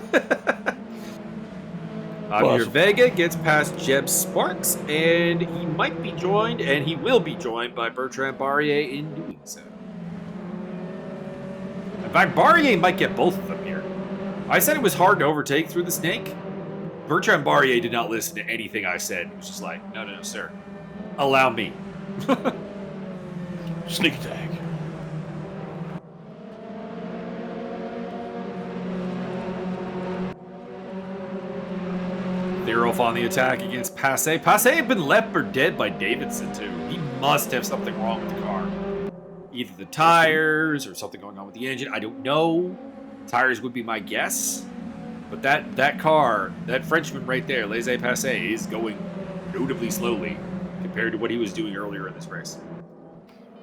B: Javier
A: Awesome.
B: Vega gets past Jeb Sparks, and he might be joined, and he will be joined by Bertrand Barrier in doing so. In fact, Barrier might get both of them here. I said it was hard to overtake through the snake. Bertrand Barrier did not listen to anything I said. He was just like, no, sir. Allow me.
A: Sneak attack.
B: Thirolf on the attack against Passer. Passer had been left for dead by Davidson, too. He must have something wrong with the car. Either the tires or something going on with the engine. I don't know. Tires would be my guess. But that car, that Frenchman right there, Laissez-Passer, is going notably slowly compared to what he was doing earlier in this race.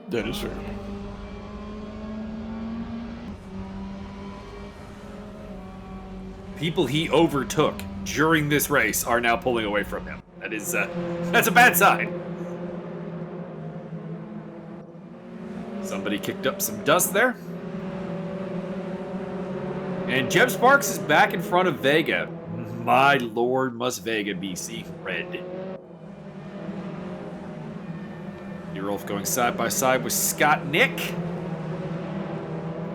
A: That is fair.
B: People he overtook during this race are now pulling away from him. That's a bad sign. Somebody kicked up some dust there. And Jeb Sparks is back in front of Vega. My lord, must Vega be seeing red. Nierolf going side by side with Scott Nick.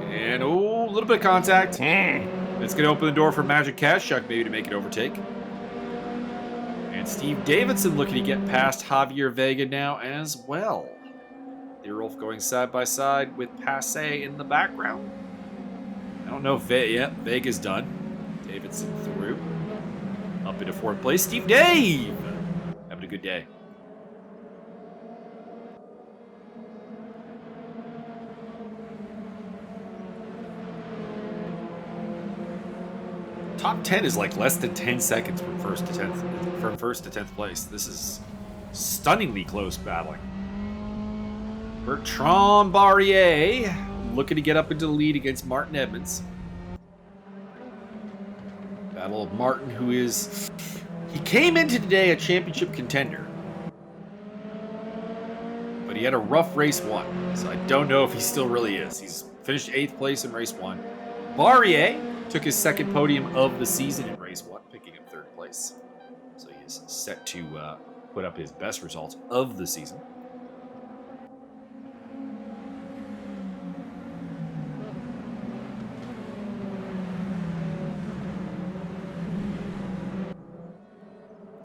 B: And, a little bit of contact. It's going to open the door for Magic Kazchuk maybe to make an overtake. And Steve Davidson looking to get past Javier Vega now as well. Nierolf going side by side with Passe in the background. I don't know if Vega's done. Davidson through. Up into fourth place. Steve Dave! Having a good day. Top 10 is like less than 10 seconds from first to 10th place. This is stunningly close battling. Bertrand Barrier looking to get up into the lead against Martin Edmonds. Battle of Martin, he came into today a championship contender. But he had a rough race 1, so I don't know if he still really is. He's finished 8th place in race 1. Barrier took his second podium of the season in race 1, picking up 3rd place. So he is set to put up his best results of the season.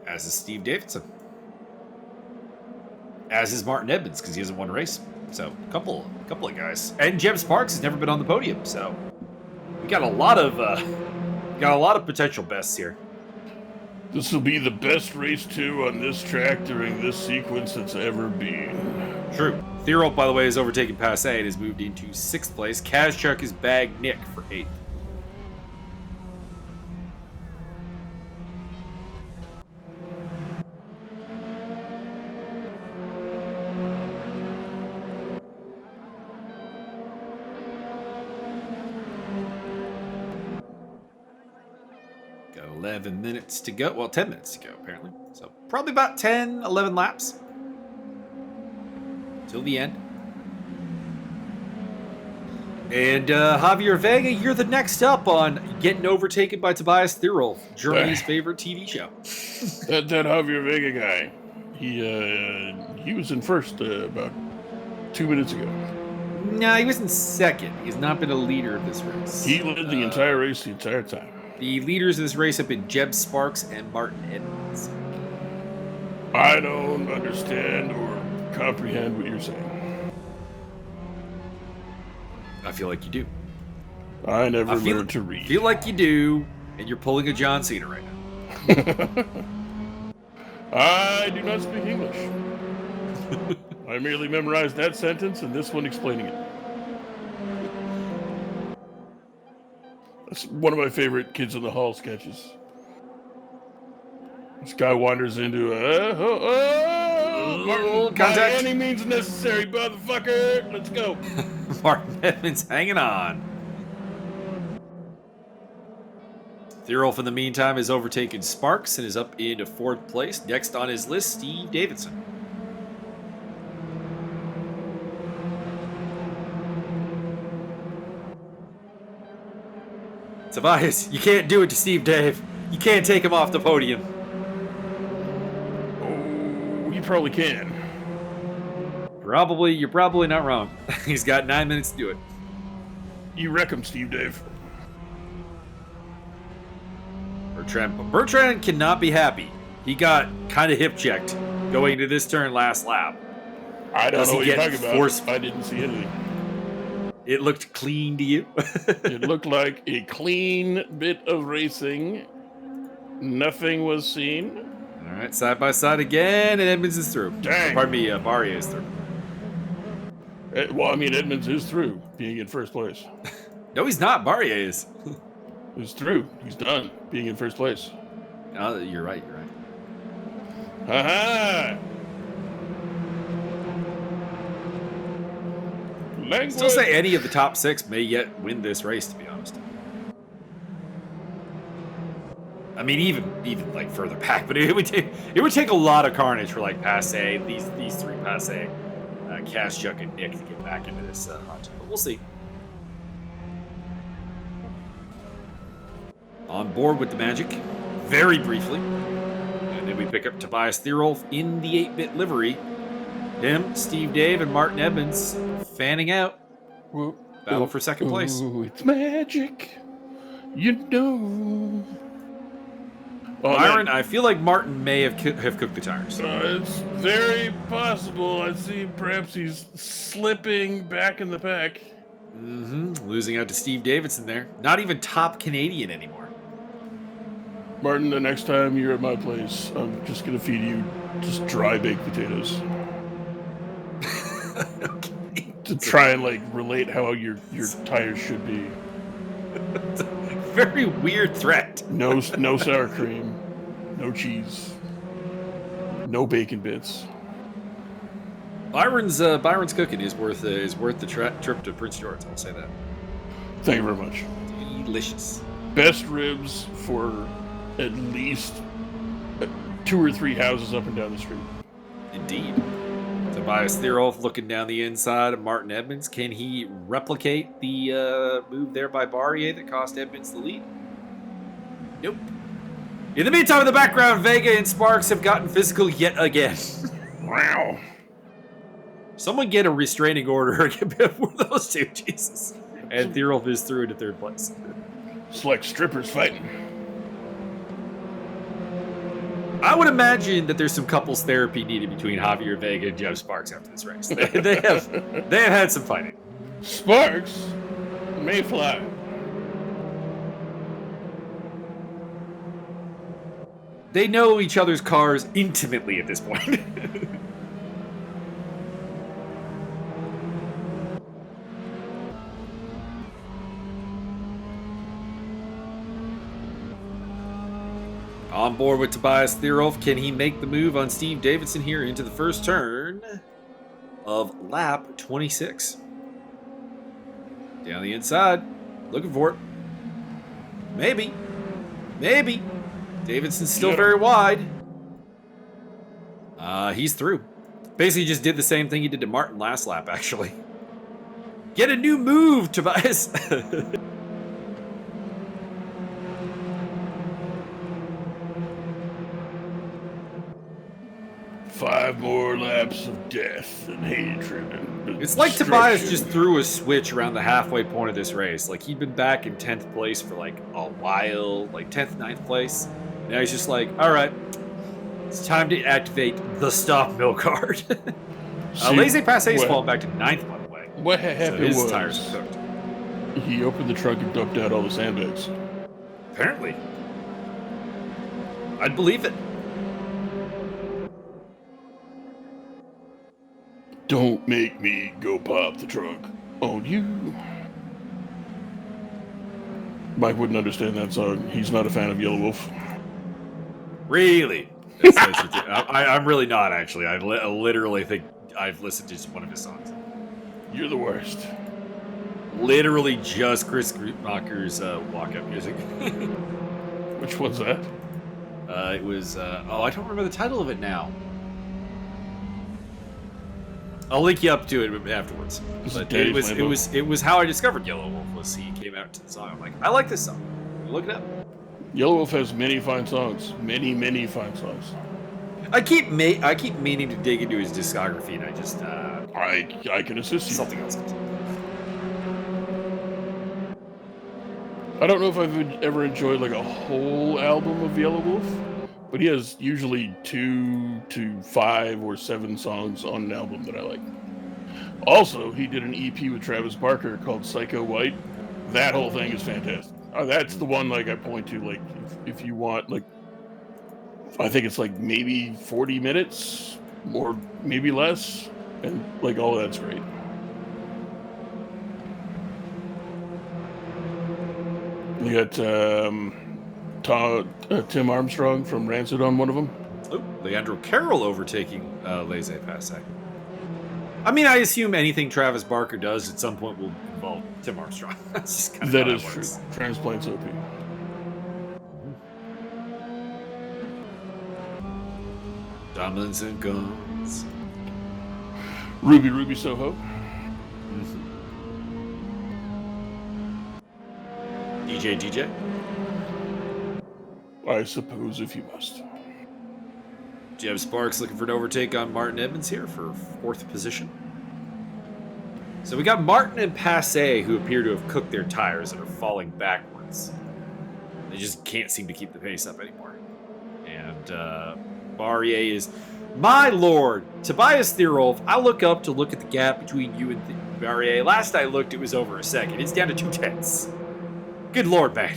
B: As is Steve Davidson. As is Martin Edmonds, because he hasn't won a race. So, a couple of guys. And Jeb Sparks has never been on the podium, so we got a lot of potential bests here.
A: This will be the best race 2 on this track during this sequence that's ever been.
B: True. Thierolf, by the way, has overtaken Passe and has moved into 6th place. Kazchuk has bagged Nick for 8th. Got 11 minutes to go. Well, 10 minutes to go, apparently. So probably about 10, 11 laps. Till the end. And Javier Vega, you're the next up on getting overtaken by Tobias Thierolf, Germany's favorite TV show.
A: that Javier Vega guy, he was in first about 2 minutes ago.
B: No, he was in second. He's not been a leader of this race.
A: He led the entire race the entire time.
B: The leaders of this race have been Jeb Sparks and Martin Edmonds.
A: I don't understand or comprehend what you're saying.
B: I feel like you do.
A: I never learned to read.
B: Feel like you do, and you're pulling a John Cena right now.
A: I do not speak English. I merely memorized that sentence and this one explaining it. That's one of my favorite Kids in the Hall sketches. This guy wanders into
B: Contact.
A: By any means necessary, motherfucker. Let's go.
B: Martin Edmonds hanging on. Thierolf, in the meantime, has overtaken Sparks and is up into 4th place. Next on his list, Steve Davidson. Tobias, you can't do it to Steve Dave. You can't take him off the podium.
A: Oh, you probably can.
B: You're probably not wrong. He's got 9 minutes to do it.
A: You wreck him, Steve Dave.
B: Bertrand cannot be happy. He got kind of hip checked going into this turn last lap.
A: I don't know what you're talking about. I didn't see anything.
B: It looked clean to you?
A: It looked like a clean bit of racing. Nothing was seen.
B: All right, side by side again, and Edmonds is through.
A: Dang.
B: Pardon me, Barrier is through.
A: Well, I mean, Edmonds is through being in first place.
B: No, he's not. Barrier is.
A: He's through. He's done being in first place.
B: Oh, you're right. You're right.
A: Ha
B: I'd still say any of the top 6 may yet win this race, to be honest. I mean, even like further back, but it would take a lot of carnage for like Passe, these 3 Passe, Cash, Chuck, and Nick to get back into this hunt. But we'll see. On board with the magic, very briefly, and then we pick up Tobias Thierolf in the 8-bit livery. Him, Steve Dave, and Martin Edmonds fanning out. Battle for second place.
A: It's magic, you know.
B: Well, Byron, I feel like Martin may have cooked the tires.
A: It's very possible. I see perhaps he's slipping back in the pack.
B: Losing out to Steve Davidson there. Not even top Canadian anymore.
A: Martin, the next time you're at my place, I'm just going to feed you just dry baked potatoes.
B: Okay.
A: To try and like relate how your tires should be.
B: Very weird threat.
A: No sour cream, no cheese, no bacon bits.
B: Byron's cooking is worth the trip to Prince George. I'll say that.
A: Thank you very much.
B: Delicious.
A: Best ribs for at least 2 or 3 houses up and down the street.
B: Indeed. Tobias Thierolf looking down the inside of Martin Edmonds. Can he replicate the move there by Barrier that cost Edmonds the lead? Nope. In the meantime, in the background, Vega and Sparks have gotten physical yet again.
A: Wow.
B: Someone get a restraining order for those 2, Jesus. And Thierolf is through into 3rd place.
A: It's like strippers fighting.
B: I would imagine that there's some couples therapy needed between Javier Vega and Jeff Sparks after this race. They have had some fighting.
A: Sparks may fly.
B: They know each other's cars intimately at this point. On board with Tobias Thierolf, can he make the move on Steve Davidson here into the first turn of lap 26? Down the inside, looking for it. Maybe. Davidson's still very wide. He's through. Basically just did the same thing he did to Martin last lap, actually. Get a new move, Tobias.
A: 5 more laps of death and hatred and
B: It's like Tobias just threw a switch around the halfway point of this race. Like, he'd been back in 10th place for like a while, like 10th, 9th place. Now he's just like, all right, it's time to activate the stop mill card. Laissez-Passer's fallen back to 9th, by the way.
A: What happened
B: so his
A: was
B: tires are cooked.
A: He opened the trunk and dumped out all the sandbags.
B: Apparently. I'd believe it.
A: Don't make me go pop the trunk on you. Mike wouldn't understand that song. He's not a fan of Yellow Wolf.
B: Really? I'm really not, actually. I literally think I've listened to one of his songs.
A: You're the worst.
B: Literally just Chris Rocker's walk-up music.
A: Which one's that?
B: It was, I don't remember the title of it now. I'll link you up to it afterwards. But it was how I discovered Yellow Wolf. Was he came out to the song? I'm like, I like this song. Look it up.
A: Yellow Wolf has many fine songs. Many fine songs.
B: I keep meaning to dig into his discography, and I just
A: I can assist you.
B: Something else.
A: I don't know if I've ever enjoyed like a whole album of Yellow Wolf, but he has usually 2 to 5 or 7 songs on an album that I like. Also, he did an EP with Travis Barker called Psycho White. That whole thing is fantastic. That's the one like I point to, like if you want, like I think it's like maybe 40 minutes or maybe less, and like all that's great. You got Tim Armstrong from Rancid on one of them.
B: Oh, Leandro Carroll overtaking Laissez Passer. I mean, I assume anything Travis Barker does at some point will involve Tim Armstrong. That's just kind of
A: That
B: how
A: is
B: that works.
A: true. Transplants OP.
B: Diamonds and guns.
A: Ruby Soho.
B: DJ.
A: I suppose if you must.
B: Jeb Sparks looking for an overtake on Martin Edmonds here for 4th position. So we got Martin and Passe who appear to have cooked their tires and are falling backwards. They just can't seem to keep the pace up anymore. And Barrier is... My lord! Tobias Thierolf, I look up to look at the gap between you and Barrier. Last I looked, it was over a second. It's down to 2/10. Good lord, man.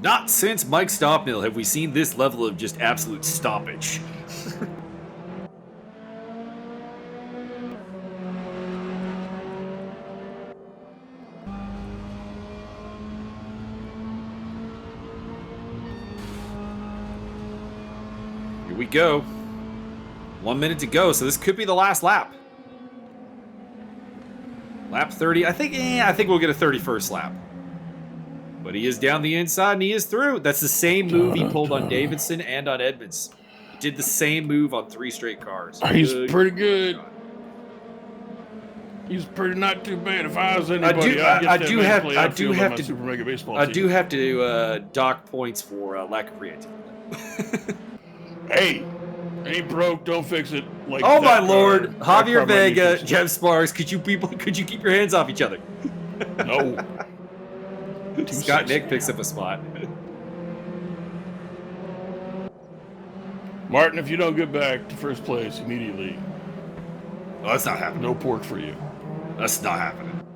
B: Not since Mike Stoppmill have we seen this level of just absolute stoppage. Here we go. 1 minute to go, so this could be the last lap. Lap 30. I think we'll get a 31st lap. But he is down the inside and he is through. That's the same move he pulled on Davidson and on Edmonds. He did the same move on 3 straight cars.
A: He's pretty good. He's pretty not too bad. If I was anybody, I do have to Super Mega Baseball team.
B: I do have to dock points for lack of creativity.
A: Hey, ain't broke, don't fix it. Like
B: oh my lord, Javier Vega, Jeb Sparks, could you keep your hands off each other?
A: No.
B: Scott Nick picks up a spot.
A: Martin, if you don't get back to first place immediately,
B: well, that's not happening.
A: No pork for you.
B: That's not happening.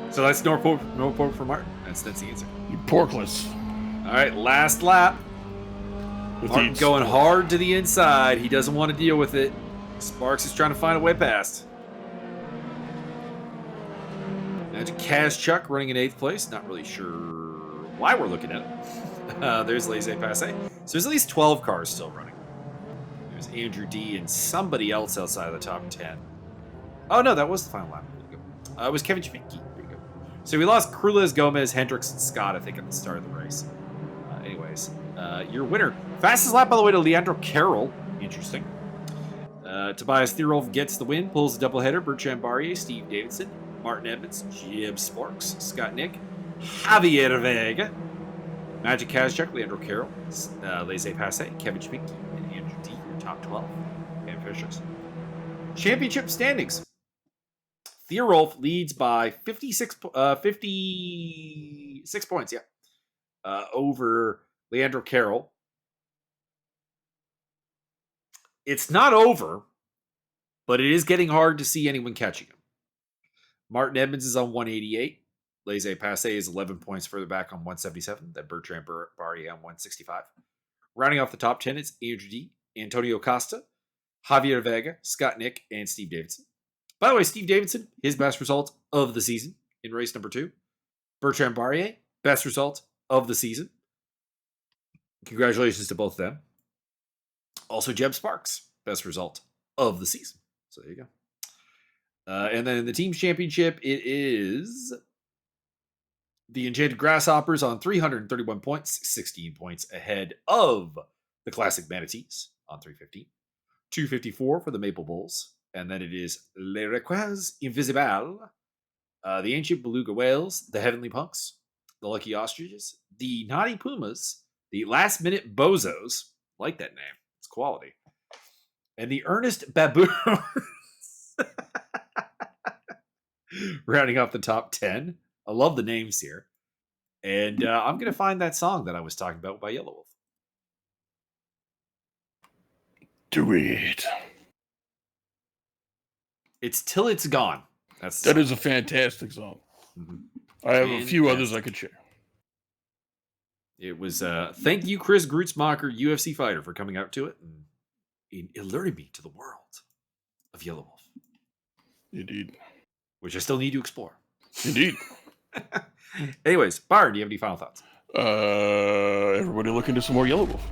B: So that's no pork for Martin. That's the answer.
A: You porkless.
B: All right, last lap. Martin going hard to the inside. He doesn't want to deal with it. Sparks is trying to find a way past. Magic Chuck running in 8th place. Not really sure why we're looking at it. There's Laissez Passer. So there's at least 12 cars still running. There's Andrew D and somebody else outside of the top 10. Oh, no, that was the final lap. It was Kevin Schmidt. There you go. So we lost Cruz, Gomez, Hendricks, and Scott, I think, at the start of the race. Anyways, your winner. Fastest lap, by the way, to Leandro Carroll. Interesting. Tobias Thierolf gets the win, pulls the doubleheader. Bertrand Barrier, Steve Davidson, Martin Edmonds, Jeb Sparks, Scott Nick, Javier Vega, Magic Kazchuk, Leandro Carroll, Laissez Passer, Kevin Schmidt, and Andrew D. Your top 12. And Fishers. Championship standings. Thierolf leads by 56 points, over Leandro Carroll. It's not over, but it is getting hard to see anyone catching him. Martin Edmonds is on 188. Laissez Passer is 11 points further back on 177. Then Bertrand Barrier on 165. Rounding off the top 10, it's Andrew D., Antonio Costa, Javier Vega, Scott Nick, and Steve Davidson. By the way, Steve Davidson, his best result of the season in race number 2. Bertrand Barrier, best result of the season. Congratulations to both of them. Also, Jeb Sparks, best result of the season. So there you go. And then in the team's championship, it is the Enchanted Grasshoppers on 331 points, 16 points ahead of the Classic Manatees on 315. 254 for the Maple Bulls. And then it is Les Requins Invisibles, the Ancient Beluga Whales, the Heavenly Punks, the Lucky Ostriches, the Naughty Pumas, the Last Minute Bozos, like that name, it's quality, and the Earnest Baboons. Rounding off the top 10. I love the names here. And I'm going to find that song that I was talking about by Yellow Wolf.
A: Do it.
B: It's Till It's Gone.
A: That is a fantastic song. Mm-hmm. I have a few others I could share.
B: It was, thank you, Chris Grutzmacher, UFC fighter, for coming out to it and alerting me to the world. of Yellow Wolf,
A: Indeed.
B: which I still need to explore.
A: Indeed.
B: Anyways, Byron, do you have any final thoughts?
A: Everybody look into some more Yellow Wolf.